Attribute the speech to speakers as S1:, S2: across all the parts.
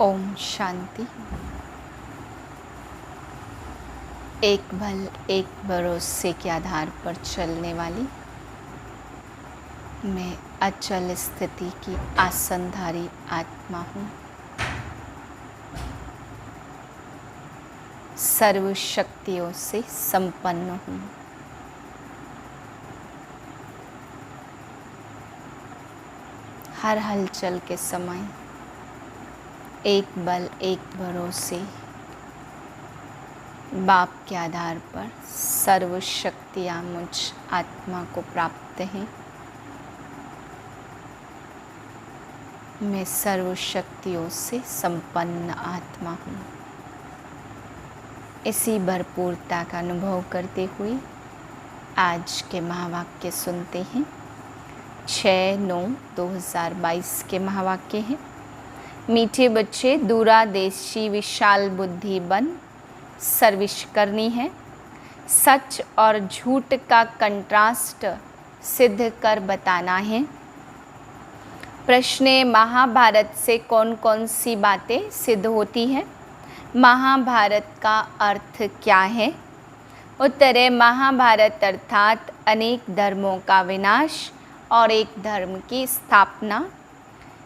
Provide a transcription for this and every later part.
S1: ओम शांति। एक बल एक भरोसे के आधार पर चलने वाली मैं अचल स्थिति की आसनधारी आत्मा हूँ। सर्व शक्तियों से संपन्न हूँ। हर हलचल के समय एक बल एक भरोसे बाप के आधार पर सर्व शक्तियाँ मुझ आत्मा को प्राप्त हैं। मैं सर्व शक्तियों से संपन्न आत्मा हूँ। इसी भरपूरता का अनुभव करते हुए आज के महावाक्य सुनते हैं। 6/9/2022 के महावाक्य हैं। मीठे बच्चे, दूरादेशी विशाल बुद्धि बन सर्विस करनी है। सच और झूठ का कंट्रास्ट सिद्ध कर बताना है। प्रश्न: महाभारत से कौन कौन सी बातें सिद्ध होती हैं? महाभारत का अर्थ क्या है? उत्तर है महाभारत अर्थात अनेक धर्मों का विनाश और एक धर्म की स्थापना।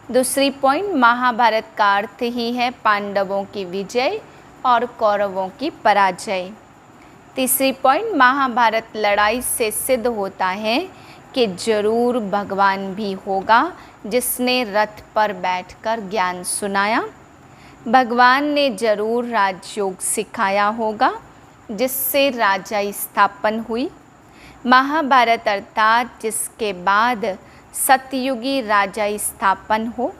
S1: दूसरी पॉइंट, महाभारत का अर्थ ही है पांडवों की विजय और कौरवों की पराजय। तीसरी पॉइंट, महाभारत लड़ाई से सिद्ध होता है कि जरूर भगवान भी होगा जिसने रथ पर बैठकर ज्ञान सुनाया। भगवान ने जरूर राजयोग सिखाया होगा जिससे राजा स्थापन हुई। महाभारत अर्थात जिसके बाद सतयुगी राजा स्थापन हो।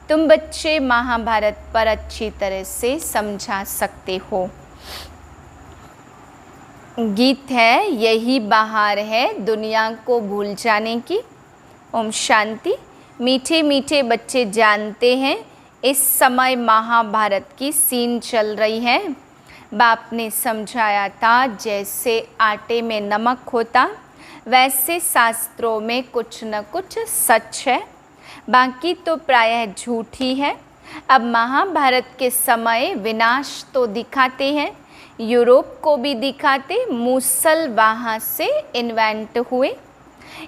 S1: तुम बच्चे महाभारत पर अच्छी तरह से समझा सकते हो। गीत है, यही बहार है दुनिया को भूल जाने की। ओम शांति। मीठे मीठे बच्चे जानते हैं इस समय महाभारत की सीन चल रही है। बाप ने समझाया था जैसे आटे में नमक होता वैसे शास्त्रों में कुछ न कुछ सच है, बाकी तो प्रायः झूठ ही है। अब महाभारत के समय विनाश तो दिखाते हैं, यूरोप को भी दिखाते, मूसल वहाँ से इन्वेंट हुए।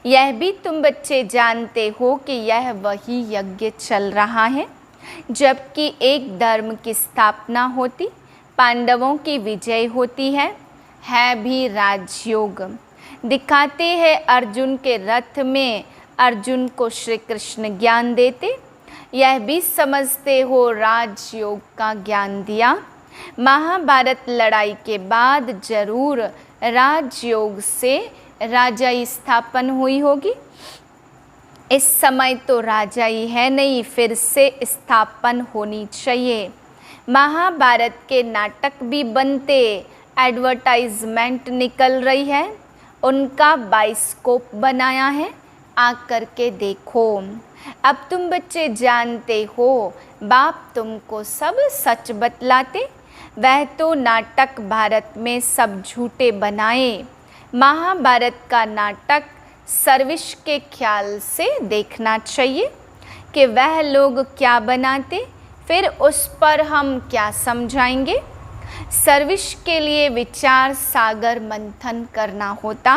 S1: यह भी तुम बच्चे जानते हो कि यह वही यज्ञ चल रहा है जबकि एक धर्म की स्थापना होती, पांडवों की विजय होती है भी राजयोग। दिखाते हैं अर्जुन के रथ में अर्जुन को श्री कृष्ण ज्ञान देते, यह भी समझते हो राजयोग का ज्ञान दिया। महाभारत लड़ाई के बाद जरूर राजयोग से राजा स्थापन हुई होगी। इस समय तो राजा ही है नहीं, फिर से स्थापन होनी चाहिए। महाभारत के नाटक भी बनते, एडवर्टाइजमेंट निकल रही है, उनका बाइस्कोप बनाया है, आकर के देखो। अब तुम बच्चे जानते हो बाप तुमको सब सच बतलाते, वह तो नाटक भारत में सब झूठे बनाए। महाभारत का नाटक सर्विस के ख्याल से देखना चाहिए कि वह लोग क्या बनाते, फिर उस पर हम क्या समझाएंगे। सर्विस के लिए विचार सागर मंथन करना होता,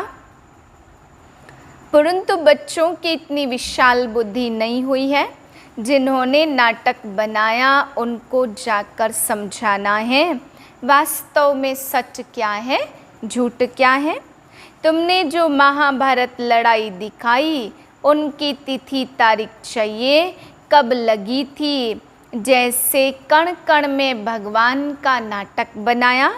S1: परंतु बच्चों की इतनी विशाल बुद्धि नहीं हुई है। जिन्होंने नाटक बनाया उनको जाकर समझाना है वास्तव में सच क्या है, झूठ क्या है। तुमने जो महाभारत लड़ाई दिखाई उनकी तिथि तारीख चाहिए, कब लगी थी। जैसे कण कण में भगवान का नाटक बनाया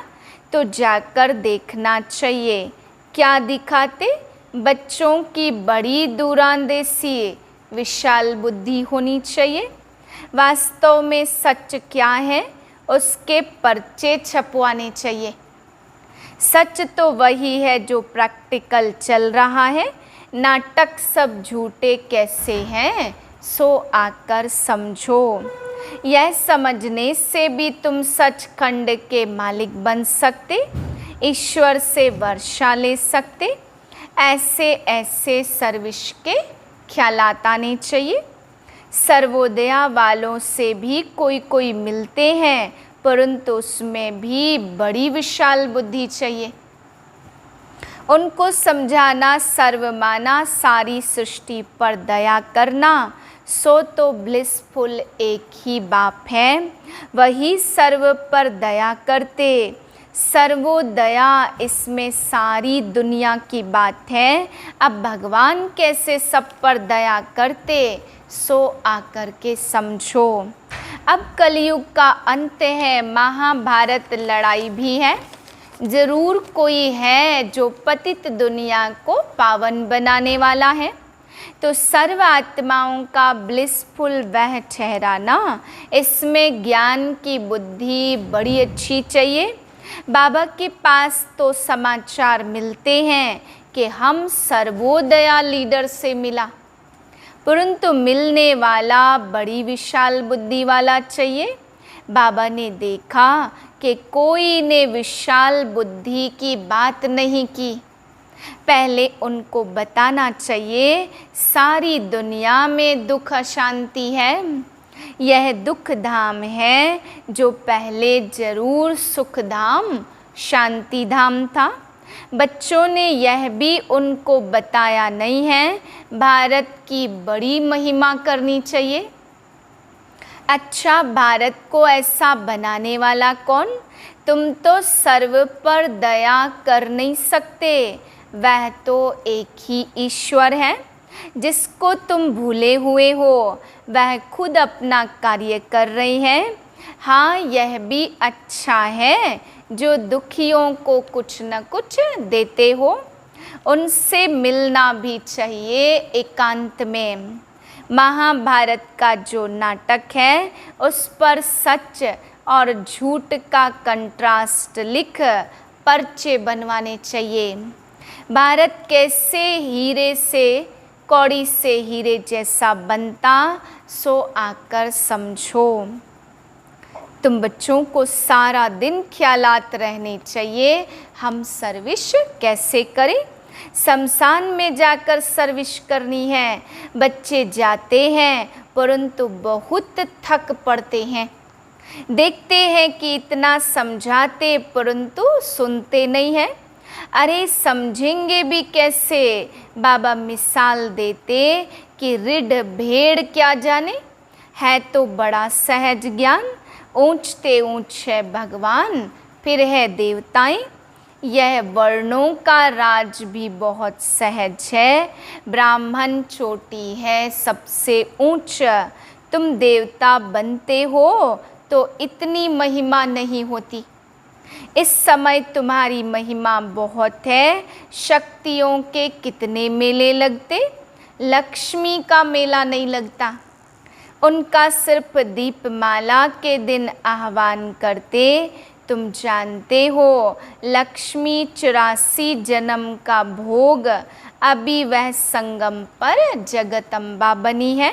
S1: तो जाकर देखना चाहिए। क्या दिखाते? बच्चों की बड़ी दूरांदेशी विशाल बुद्धि होनी चाहिए। वास्तव में सच क्या है उसके पर्चे छपवाने चाहिए। सच तो वही है जो प्रैक्टिकल चल रहा है। नाटक सब झूठे कैसे हैं सो आकर समझो। यह समझने से भी तुम सचखंड के मालिक बन सकते, ईश्वर से वर्षा ले सकते। ऐसे ऐसे सर्विस के ख्यालात आने चाहिए। सर्वोदया वालों से भी कोई कोई मिलते हैं, परंतु उसमें भी बड़ी विशाल बुद्धि चाहिए। उनको समझाना, सर्वमाना, सारी सृष्टि पर दया करना, सो तो ब्लिसफुल एक ही बाप है, वही सर्व पर दया करते। सर्वोदया इसमें सारी दुनिया की बात है। अब भगवान कैसे सब पर दया करते, सो आकर के समझो। अब कलयुग का अंत है, महाभारत लड़ाई भी है। ज़रूर कोई है जो पतित दुनिया को पावन बनाने वाला है। तो सर्व आत्माओं का ब्लिसफुल वह ठहराना, इसमें ज्ञान की बुद्धि बड़ी अच्छी चाहिए। बाबा के पास तो समाचार मिलते हैं कि हम सर्वोदया लीडर से मिला, परंतु मिलने वाला बड़ी विशाल बुद्धि वाला चाहिए। बाबा ने देखा कि कोई ने विशाल बुद्धि की बात नहीं की। पहले उनको बताना चाहिए सारी दुनिया में दुख अशांति है, यह दुख धाम है जो पहले जरूर सुख धाम, शांति धाम था। बच्चों ने यह भी उनको बताया नहीं है, भारत की बड़ी महिमा करनी चाहिए। अच्छा, भारत को ऐसा बनाने वाला कौन? तुम तो सर्व पर दया कर नहीं सकते, वह तो एक ही ईश्वर है। जिसको तुम भूले हुए हो, वह खुद अपना कार्य कर रही है। हाँ, यह भी अच्छा है जो दुखियों को कुछ न कुछ देते हो, उनसे मिलना भी चाहिए एकांत में। महाभारत का जो नाटक है, उस पर सच और झूठ का कंट्रास्ट लिख पर्चे बनवाने चाहिए। भारत कैसे हीरे से, कौड़ी से हीरे जैसा बनता, सो आकर समझो। तुम बच्चों को सारा दिन ख्यालात रहने चाहिए, हम सर्विस कैसे करें। शमशान में जाकर सर्विस करनी है। बच्चे जाते हैं परंतु बहुत थक पड़ते हैं। देखते हैं कि इतना समझाते परंतु सुनते नहीं हैं। अरे समझेंगे भी कैसे? बाबा मिसाल देते कि ऋढ़ भेड़ क्या जाने, है तो बड़ा सहज ज्ञान। ऊंचते ऊंच है भगवान, फिर है देवताएं। यह वर्णों का राज भी बहुत सहज है। ब्राह्मण चोटी है सबसे ऊंच, तुम देवता बनते हो तो इतनी महिमा नहीं होती। इस समय तुम्हारी महिमा बहुत है। शक्तियों के कितने मेले लगते, लक्ष्मी का मेला नहीं लगता। उनका सिर्फ दीपमाला के दिन आह्वान करते। तुम जानते हो लक्ष्मी 84 जन्म का भोग, अभी वह संगम पर जगदम्बा बनी है।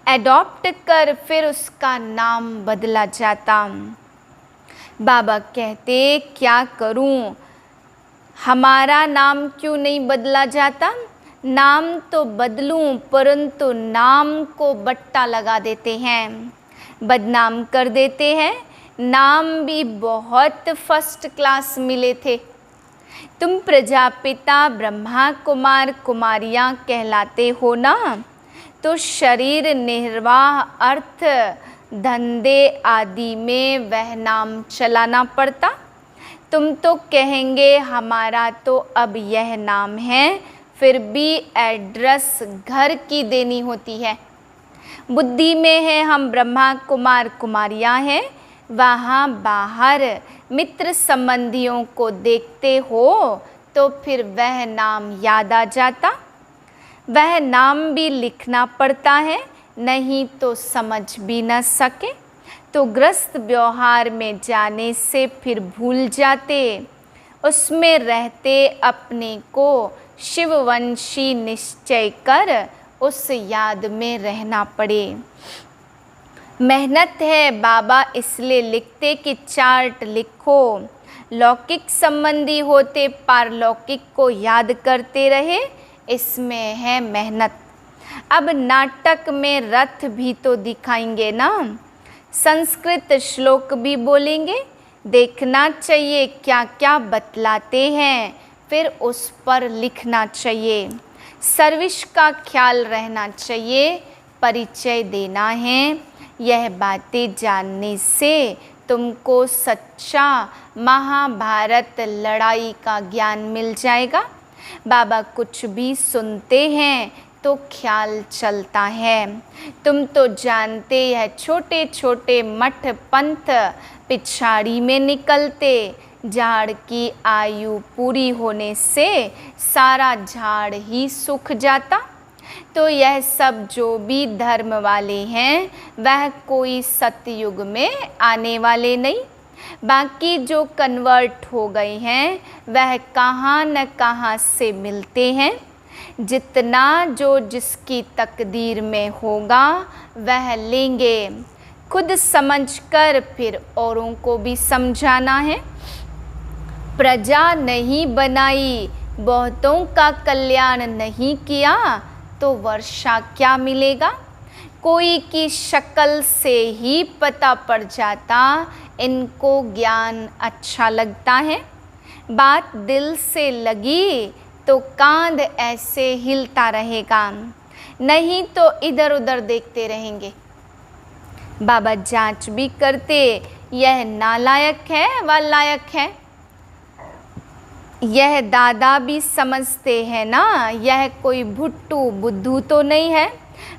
S1: एडॉप्ट कर फिर उसका नाम बदला जाता। बाबा कहते क्या करूं, हमारा नाम क्यों नहीं बदला जाता? नाम तो बदलूं परंतु नाम को बट्टा लगा देते हैं, बदनाम कर देते हैं। नाम भी बहुत फर्स्ट क्लास मिले थे। तुम प्रजापिता ब्रह्मा कुमार कुमारियाँ कहलाते हो ना, तो शरीर निर्वाह अर्थ धंधे आदि में वह नाम चलाना पड़ता। तुम तो कहेंगे हमारा तो अब यह नाम है, फिर भी एड्रेस घर की देनी होती है। बुद्धि में है हम ब्रह्मा कुमार कुमारियाँ हैं, वहाँ बाहर मित्र संबंधियों को देखते हो तो फिर वह नाम याद आ जाता। वह नाम भी लिखना पड़ता है, नहीं तो समझ भी न सके तो ग्रस्त व्यवहार में जाने से फिर भूल जाते। उसमें रहते अपने को शिववंशी निश्चय कर उस याद में रहना पड़े। मेहनत है बाबा इसलिए लिखते कि चार्ट लिखो। लौकिक संबंधी होते पारलौकिक को याद करते रहे, इसमें है मेहनत। अब नाटक में रथ भी तो दिखाएंगे ना, संस्कृत श्लोक भी बोलेंगे, देखना चाहिए क्या क्या बतलाते हैं, फिर उस पर लिखना चाहिए। सर्विस का ख्याल रहना चाहिए, परिचय देना है। यह बातें जानने से तुमको सच्चा महाभारत लड़ाई का ज्ञान मिल जाएगा। बाबा कुछ भी सुनते हैं तो ख्याल चलता है। तुम तो जानते हैं छोटे छोटे मठ पंथ पिछाड़ी में निकलते, झाड़ की आयु पूरी होने से सारा झाड़ ही सूख जाता। तो यह सब जो भी धर्म वाले हैं वह कोई सतयुग में आने वाले नहीं। बाकी जो कन्वर्ट हो गए हैं वह कहाँ न कहाँ से मिलते हैं। जितना जो जिसकी तकदीर में होगा वह लेंगे। खुद समझकर फिर औरों को भी समझाना है। प्रजा नहीं बनाई, बहुतों का कल्याण नहीं किया तो वर्षा क्या मिलेगा। कोई की शक्ल से ही पता पड़ जाता, इनको ज्ञान अच्छा लगता है। बात दिल से लगी तो कांध ऐसे हिलता रहेगा, नहीं तो इधर उधर देखते रहेंगे। बाबा जांच भी करते, यह नालायक है व लायक है। यह दादा भी समझते हैं ना, यह कोई भुट्टू बुद्धू तो नहीं है।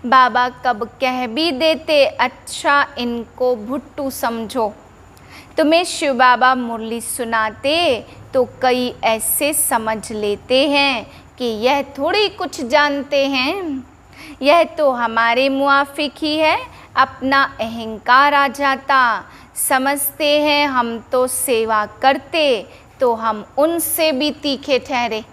S1: बाबा कब कह भी देते, अच्छा इनको भुट्टू समझो। तुम्हें शिव बाबा मुरली सुनाते तो कई ऐसे समझ लेते हैं कि यह थोड़ी कुछ जानते हैं, यह तो हमारे मुआफिक ही है। अपना अहंकार आ जाता, समझते हैं हम तो सेवा करते तो हम उनसे भी तीखे ठहरे।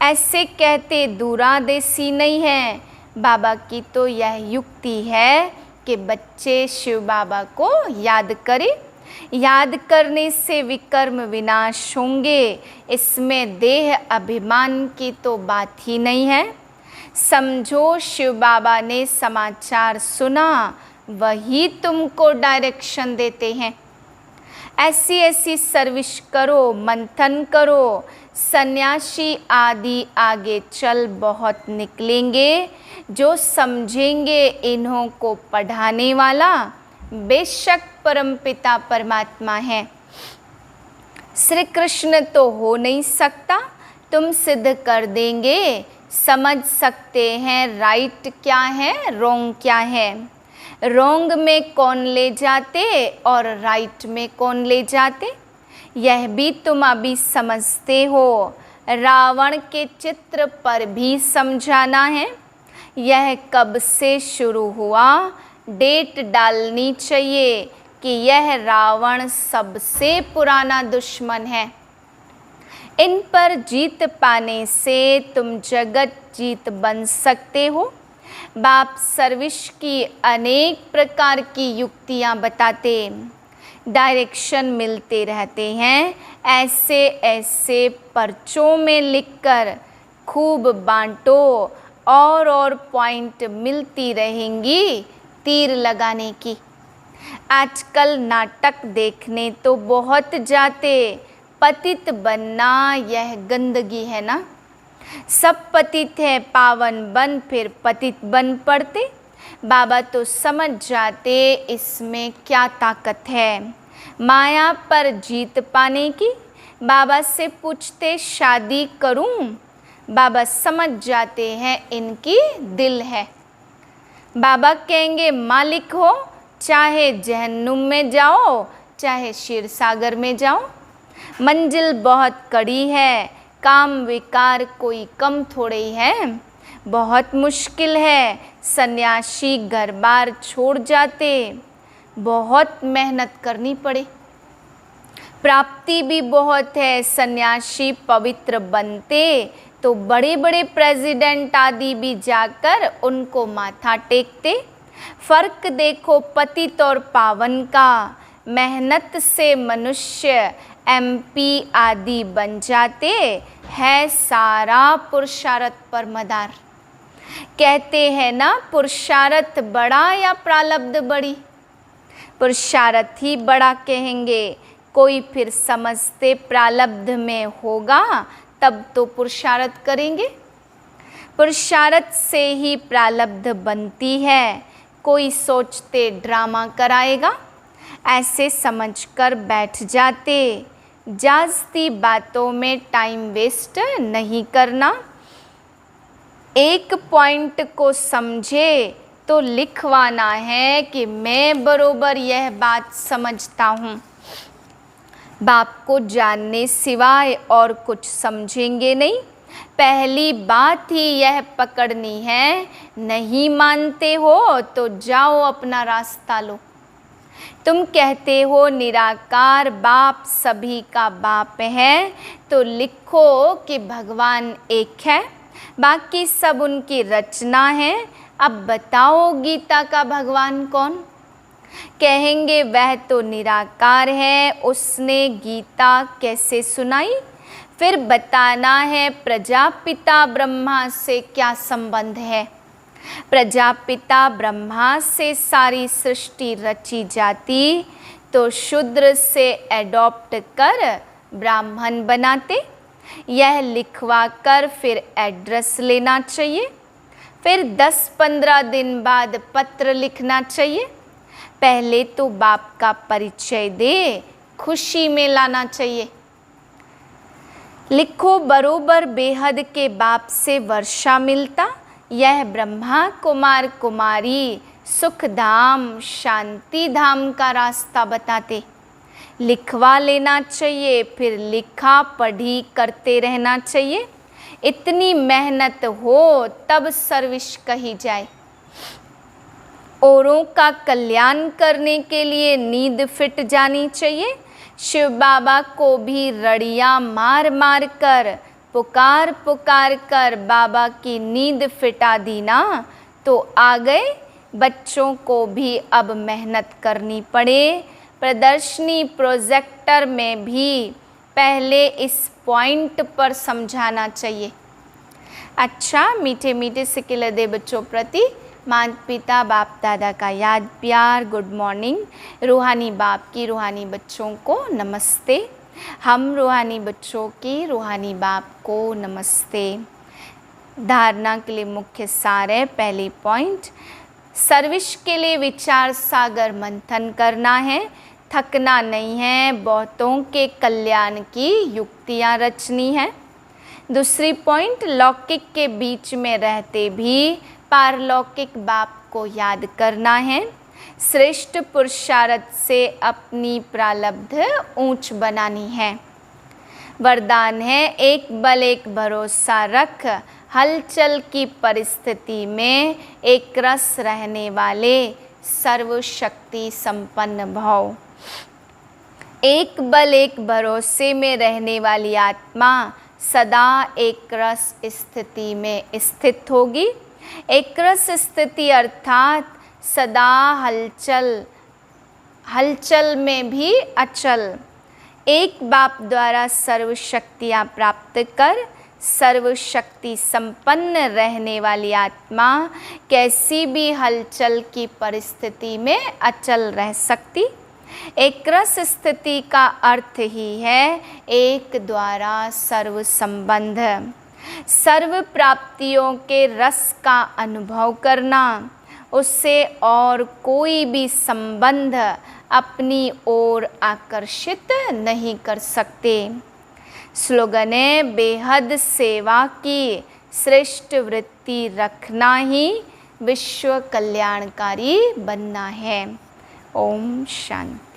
S1: ऐसे कहते दूरादेशी नहीं है। बाबा की तो यह युक्ति है कि बच्चे शिव बाबा को याद करें। याद करने से विकर्म विनाश होंगे, इसमें देह अभिमान की तो बात ही नहीं है। समझो शिव बाबा ने समाचार सुना, वही तुमको डायरेक्शन देते हैं। ऐसी ऐसी सर्विस करो, मंथन करो। सन्यासी आदि आगे चल बहुत निकलेंगे, जो समझेंगे इन्हों को पढ़ाने वाला बेशक परमपिता परमात्मा है। श्री कृष्ण तो हो नहीं सकता, तुम सिद्ध कर देंगे। समझ सकते हैं राइट क्या है, रॉन्ग क्या है। रॉन्ग में कौन ले जाते और राइट में कौन ले जाते, यह भी तुम अभी समझते हो। रावण के चित्र पर भी समझाना है। यह कब से शुरू हुआ, डेट डालनी चाहिए कि यह रावण सबसे पुराना दुश्मन है। इन पर जीत पाने से तुम जगत जीत बन सकते हो। बाप सर्विस की अनेक प्रकार की युक्तियाँ बताते, डायरेक्शन मिलते रहते हैं। ऐसे ऐसे पर्चों में लिखकर खूब बांटो, और पॉइंट मिलती रहेंगी तीर लगाने की। आजकल नाटक देखने तो बहुत जाते, पतित बनना यह गंदगी है ना। सब पतित है, पावन बन फिर पतित बन पड़ते। बाबा तो समझ जाते इसमें क्या ताकत है माया पर जीत पाने की। बाबा से पूछते शादी करूं, बाबा समझ जाते हैं इनकी दिल है। बाबा कहेंगे मालिक हो, चाहे जहन्नुम में जाओ चाहे क्षीर सागर में जाओ। मंजिल बहुत कड़ी है, काम विकार कोई कम थोड़े ही है। बहुत मुश्किल है, सन्यासी घर बार छोड़ जाते, बहुत मेहनत करनी पड़े। प्राप्ति भी बहुत है, सन्यासी पवित्र बनते तो बड़े बड़े प्रेसिडेंट आदि भी जाकर उनको माथा टेकते। फर्क देखो पतित और पावन का। मेहनत से मनुष्य MP आदि बन जाते, है सारा पुरुषार्थ पर मदार। कहते हैं ना, पुरुषार्थ बड़ा या प्रारब्ध बड़ी? पुरुषार्थ ही बड़ा कहेंगे। कोई फिर समझते प्रारब्ध में होगा तब तो पुरुषार्थ करेंगे। पुरुषार्थ से ही प्रारब्ध बनती है। कोई सोचते ड्रामा कराएगा, ऐसे समझकर बैठ जाते। जास्ती बातों में टाइम वेस्ट नहीं करना। एक पॉइंट को समझे तो लिखवाना है कि मैं बरोबर यह बात समझता हूँ। बाप को जानने सिवाय और कुछ समझेंगे नहीं। पहली बात ही यह पकड़नी है, नहीं मानते हो तो जाओ अपना रास्ता लो। तुम कहते हो निराकार बाप सभी का बाप है, तो लिखो कि भगवान एक है, बाकी सब उनकी रचना है। अब बताओ गीता का भगवान कौन? कहेंगे वह तो निराकार है, उसने गीता कैसे सुनाई? फिर बताना है प्रजापिता ब्रह्मा से क्या संबंध है। प्रजापिता ब्रह्मा से सारी सृष्टि रची जाती तो शूद्र से एडॉप्ट कर ब्राह्मण बनाते। यह लिखवा कर फिर एड्रेस लेना चाहिए। फिर 10-15 दिन बाद पत्र लिखना चाहिए। पहले तो बाप का परिचय दे, खुशी में लाना चाहिए। लिखो बरोबर बेहद के बाप से वर्षा मिलता। यह ब्रह्मा कुमार कुमारी सुख धाम शांति धाम का रास्ता बताते। लिखवा लेना चाहिए, फिर लिखा पढ़ी करते रहना चाहिए। इतनी मेहनत हो तब सर्विस कही जाए। औरों का कल्याण करने के लिए नींद फिट जानी चाहिए। शिव बाबा को भी रड़ियाँ मार मार कर पुकार पुकार कर बाबा की नींद फिटा दी ना तो आ गए। बच्चों को भी अब मेहनत करनी पड़े। प्रदर्शनी प्रोजेक्टर में भी पहले इस पॉइंट पर समझाना चाहिए। अच्छा, मीठे मीठे सिक्के दे बच्चों प्रति माता पिता बाप दादा का याद प्यार, गुड मॉर्निंग। रूहानी बाप की रूहानी बच्चों को नमस्ते। हम रूहानी बच्चों की रूहानी बाप को नमस्ते। धारणा के लिए मुख्य सार है। पहली पॉइंट, सर्विस के लिए विचार सागर मंथन करना है, थकना नहीं है, बहुतों के कल्याण की युक्तियाँ रचनी है। दूसरी पॉइंट, लौकिक के बीच में रहते भी पारलौकिक बाप को याद करना है। श्रेष्ठ पुरुषार्थ से अपनी प्रारब्ध ऊंच बनानी है। वरदान है, एक बल एक भरोसा रख, हलचल की परिस्थिति में एक रस रहने वाले सर्वशक्ति संपन्न भव। एक बल एक भरोसे में रहने वाली आत्मा सदा एक रस स्थिति में स्थित होगी। एक रस स्थिति अर्थात सदा हलचल में भी अचल। एक बाप द्वारा सर्व शक्तियाँ प्राप्त कर सर्वशक्ति संपन्न रहने वाली आत्मा कैसी भी हलचल की परिस्थिति में अचल रह सकती। एक रस स्थिति का अर्थ ही है एक द्वारा सर्व संबंध, सर्व प्राप्तियों के रस का अनुभव करना। उससे और कोई भी संबंध अपनी ओर आकर्षित नहीं कर सकते। स्लोगन है, बेहद सेवा की श्रेष्ठ वृत्ति रखना ही विश्व कल्याणकारी बनना है। ओम शांति।